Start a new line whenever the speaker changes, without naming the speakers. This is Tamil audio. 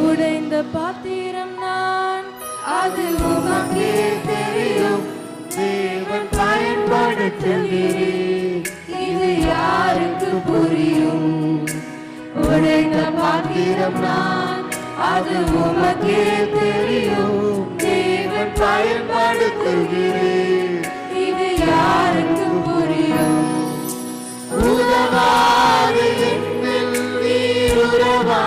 உடைந்த பாத்திரம் நான், அது உமக்கே தெரியும். தேவன் பயன்படுத்துகிறேன், இது யாருக்கு புரியும்? உடைந்த பாத்திரம் நான், அது உமக்கே தெரியும். தேவன் பயன்படுத்துகிறேன், இது யாருக்கு புரியும்? உதவாது என்னில் நீர் உறவா